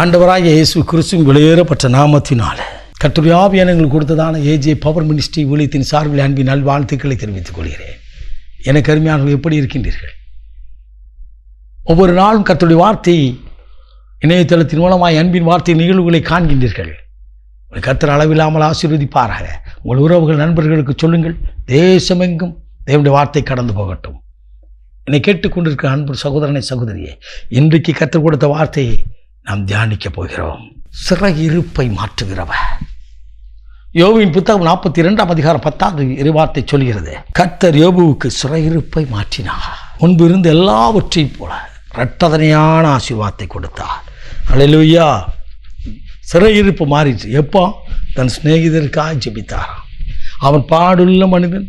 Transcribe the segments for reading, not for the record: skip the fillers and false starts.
ஆண்டவராகிய இயேசு கிறிஸ்துவின் வெளியேறப்பட்ட நாமத்தினால கர்த்தருடைய ஆவியான எங்களுக்கு கொடுத்ததான ஏஜே பவர் மினிஸ்ட்ரி ஊழியத்தின் சார்பில் அன்பின் நல்வாழ்த்துக்களை தெரிவித்துக் கொள்கிறேன். எனக்கு அருமையானவர்கள் எப்படி இருக்கின்றீர்கள்? ஒவ்வொரு நாளும் கர்த்தருடைய வார்த்தை இணையதளத்தின் மூலமாய் அன்பின் வார்த்தை நிகழ்வுகளை காண்கின்றீர்கள். கர்த்தர் அளவில்லாமல் ஆசீர்வதிப்பாராக. உங்கள் உறவுகள் நண்பர்களுக்கு சொல்லுங்கள். தேசமெங்கும் தேவனுடைய வார்த்தை கடந்து போகட்டும். என்னை கேட்டுக்கொண்டிருக்கிற அன்பு சகோதரனை சகோதரியே, இன்றைக்கு கர்த்தர் கொடுத்த வார்த்தையை நாம் தியானிக்க போகிறோம். சிறையிருப்பை மாற்றுகிறவர். யோபுவின் புத்தகம் 42 அதிகாரம் 10 இறைவார்த்தை சொல்கிறது, கர்த்தர் யோபுவுக்கு சிறையிருப்பை மாற்றினார். முன்பு இருந்த எல்லாவற்றையும் போல இரட்டதனையான ஆசீர்வாதத்தை கொடுத்தார். அல்லேலூயா. சிறையிருப்பு மாறிச்சு. எப்போ? தன் சிநேகிதருக்காக ஜெபித்தாராம். அவன் பாடுள்ள மனிதன்,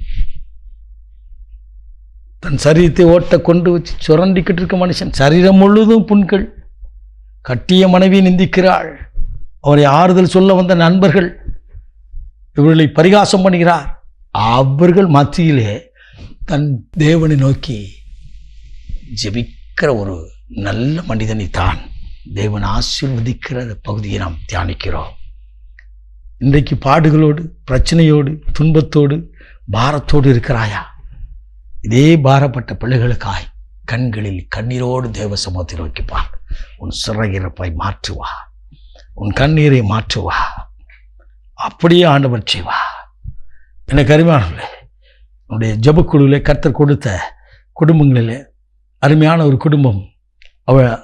தன் சரீரத்தை ஓட்ட கொண்டு வச்சு சுரண்டிக்கிட்டு இருக்க மனுஷன், சரீரம் முழுதும் புண்கள், கட்டிய மனைவி நிந்திக்கிறாள், அவரை ஆறுதல் சொல்ல வந்த நண்பர்கள் இவர்களை பரிகாசம் பண்ணுகிறார். அவர்கள் மத்தியிலே தன் தேவனை நோக்கி ஜெபிக்கிற ஒரு நல்ல மனிதனை தான் தேவன் ஆசீர்வதிக்கிற பகுதியை நாம் தியானிக்கிறோம். இன்றைக்கு பாடுகளோடு, பிரச்சனையோடு, துன்பத்தோடு, பாரத்தோடு இருக்கிறாயா? இதே பாரப்பட்ட பிள்ளைகளுக்காய் கண்களில் கண்ணீரோடு தேவ சமூகத்தை நோக்கிப்பார். உன் சிறையிருப்பை மாற்றுவா, உன் கண்ணீரை மாற்றுவா. அப்படியே ஆண்டவர் செய்வா. எனக்கு அருமையானவர்களே, என்னுடைய ஜெபக்குழுவில் கர்த்தர் கொடுத்த குடும்பங்களில் அருமையான ஒரு குடும்பம்.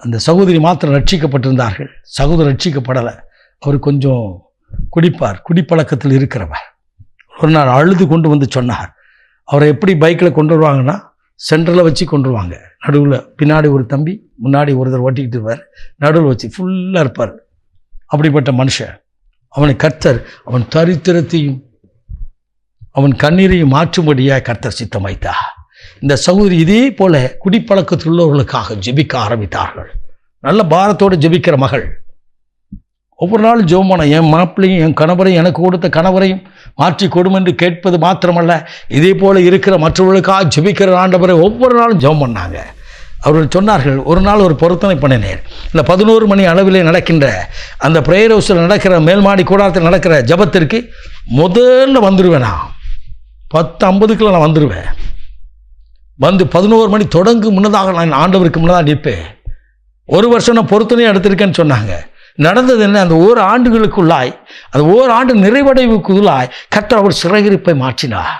அந்த சகோதரி மாத்திரம் ரட்சிக்கப்பட்டிருந்தார்கள். சகோதரர் ரட்சிக்கப்படலை. அவர் கொஞ்சம் குடிப்பார், குடிப்பழக்கத்தில் இருக்கிறவர். ஒரு நாள் அழுது கொண்டு வந்து சொன்னார். அவரை எப்படி பைக்கில் கொண்டு வருவாங்கன்னா, சென்டரில் வச்சு கொண்டு வருவாங்க. நடுவில் பின்னாடி ஒரு தம்பி, முன்னாடி ஒருத்தர் ஓட்டிக்கிட்டு இருப்பார், நடுவில் வச்சு ஃபுல்லாக இருப்பார். அப்படிப்பட்ட மனுஷன். அவனை கர்த்தர் அவன் தரித்திரத்தையும் அவன் கண்ணீரையும் மாற்றும்படியாக கர்த்தர் சித்தம் வைத்தார். இந்த சகோதரி இதே போல குடிப்பழக்கத்தில் உள்ளவர்களுக்காக ஜெபிக்க ஆரம்பித்தார்கள். நல்ல பாரத்தோடு ஜெபிக்கிற மகள். ஒவ்வொரு நாளும் ஜெபமான என் மாப்பிள்ளையும் என் கணவரையும், எனக்கு கொடுத்த கணவரையும் மாற்றி கொடும் என்று கேட்பது மாத்திரமல்ல, இதே போல இருக்கிற மற்றவர்களுக்காக ஜெபிக்கிற ஆண்டவரை ஒவ்வொரு நாளும் ஜெபம் பண்ணாங்க. அவர்கள் சொன்னார்கள், ஒரு நாள் ஒரு பொருத்தனை பண்ணினேன். இல்லை 11 மணி அளவிலே நடக்கின்ற அந்த பிரேயர் ஹவுஸில் நடக்கிற மேல்மாடி கூடாரத்தில் நடக்கிற ஜபத்திற்கு முதல்ல வந்துடுவேன். நான் 10:50 நான் வந்துடுவேன். வந்து 11 மணி தொடங்கு முன்னதாக நான் ஆண்டவருக்கு முன்னதாக நிற்பேன். 1 வருஷம் நான் பொருத்தனையும் எடுத்திருக்கேன்னு சொன்னாங்க. நடந்தது என்ன? அந்த 1 ஆண்டுகளுக்குள்ளாய், அந்த 1 ஆண்டு நிறைவடைவுக்குள்ளாய் கர்த்தர் அவர் சிறையிருப்பை மாற்றினார்.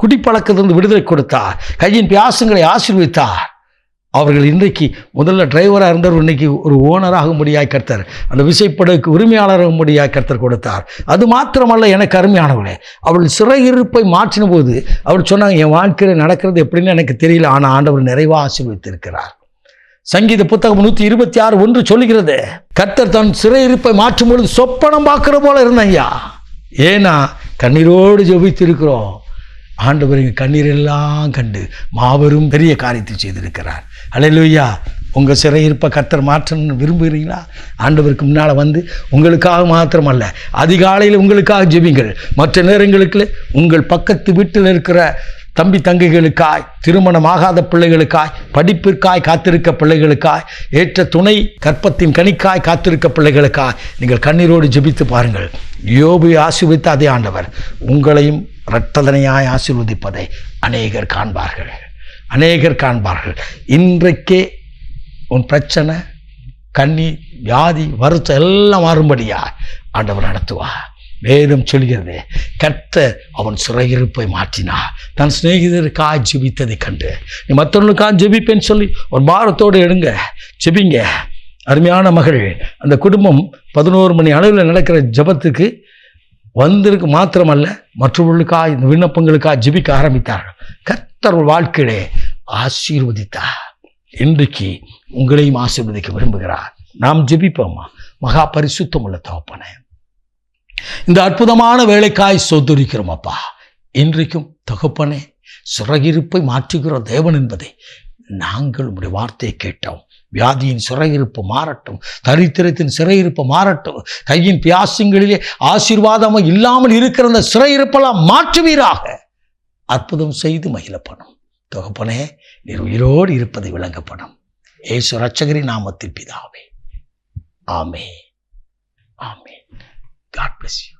குடிப்பழக்கத்திலிருந்து விடுதலை கொடுத்தார். கையின் பியாசங்களை ஆசீர்வதித்தார். அவர்கள் இன்றைக்கு முதல்ல டிரைவராக இருந்தவர் இன்னைக்கு ஒரு ஓனராகும்படியாய் கர்த்தர், அந்த விசைப்படகுக்கு உரிமையாளராகும்படியாய் கர்த்தர் கொடுத்தார். அது மாத்திரமல்ல, எனக்கு அருமையானவளே, அவள் சிறையிருப்பை மாற்றின போது அவள் சொன்னாங்க, என் வாழ்க்கையில் நடக்கிறது எப்படின்னு எனக்கு தெரியல, ஆனால் ஆண்டவர் நிறைவாக ஆசீர்வதித்திருக்கிறார். சங்கீத புத்தகம் 126:1 சொல்லுகிறது, கர்த்தர் தன் சிறையிருப்பை மாற்றும் பொழுது சொப்பனம் பார்க்கிற போல இருந்தையா. ஏன்னா கண்ணீரோடு ஜெபித்திருக்கிறோம். ஆண்டவர் எங்கள் கண்ணீரெல்லாம் கண்டு மாபெரும் பெரிய காரியத்தை செய்திருக்கிறார். அல்லேலூயா. உங்கள் சிறையிருப்பை கர்த்தர் மாற்றணும்னு விரும்புகிறீங்களா? ஆண்டவருக்கு முன்னால் வந்து உங்களுக்காக மாத்திரமல்ல, அதிகாலையில் உங்களுக்காக ஜெபிங்கள். மற்ற நேரங்களுக்கு உங்கள் பக்கத்து வீட்டில் இருக்கிற தம்பி தங்கைகளுக்காய், திருமணமாகாத பிள்ளைகளுக்காய், படிப்பிற்காய் காத்திருக்க பிள்ளைகளுக்காய், ஏற்ற துணை கற்பத்தின் கனிக்காய் காத்திருக்க பிள்ளைகளுக்காய் நீங்கள் கண்ணீரோடு ஜெபித்து பாருங்கள். யோபு ஆசீர்வதித்த அதே ஆண்டவர் உங்களையும் இரட்டதனையாய் ஆசீர்வதிப்பதை அநேகர் காண்பார்கள், அநேகர் காண்பார்கள். இன்றைக்கே உன் பிரச்சனை, கண்ணீர், வியாதி, வருத்தம் எல்லாம் மாறும்படியா ஆண்டவர் நடத்துவார். வேதம் சொல்கிறது, கர்த்தர் அவன் சிறையிருப்பை மாற்றினார். தன் சிநேகிதருக்காக ஜெபித்ததை கண்டு நீ மற்றவர்களுக்காக ஜெபிப்பேன்னு சொல்லி ஒரு பாரத்தோடு எடுங்க, ஜெபிங்க. அருமையான மகள், அந்த குடும்பம் 11 மணி அளவில் நடக்கிற ஜபத்துக்கு வந்திருக்கு மாத்திரமல்ல, மற்றவர்களுக்காக இந்த விண்ணப்பங்களுக்காக ஜெபிக்க ஆரம்பித்தார்கள். கர்த்தர் வாழ்க்கையிலே ஆசீர்வதித்தார். இன்றைக்கு உங்களையும் ஆசீர்வதிக்க விரும்புகிறார். நாம் ஜெபிப்போமா? மகா பரிசுத்தம் உள்ள தகப்பனே, இந்த அற்புதமான வேலைக்காய் சோதரிக்கிறோம் அப்பா. இன்றைக்கும் தகப்பனே, சிறையிருப்பை மாற்றுகிற தேவன் என்பதை நாங்கள் உடைய வார்த்தையை கேட்டோம். வியாதியின் சிறையிருப்பு மாறட்டும், தரித்திரத்தின் சிறையிருப்பு மாறட்டும், கையின் பியாசங்களிலே ஆசீர்வாதமாக இல்லாமல் இருக்கிற அந்த சிறையிருப்பெல்லாம் மாற்றுவீராக. அற்புதம் செய்து மகிழப்படும் தகப்பனே. நீர் உயிரோடு இருப்பதை விளங்கப்படும். இயேசு இரட்சகரின் நாமத்தில் பிதாவே, ஆமே. ஆமே. God bless you.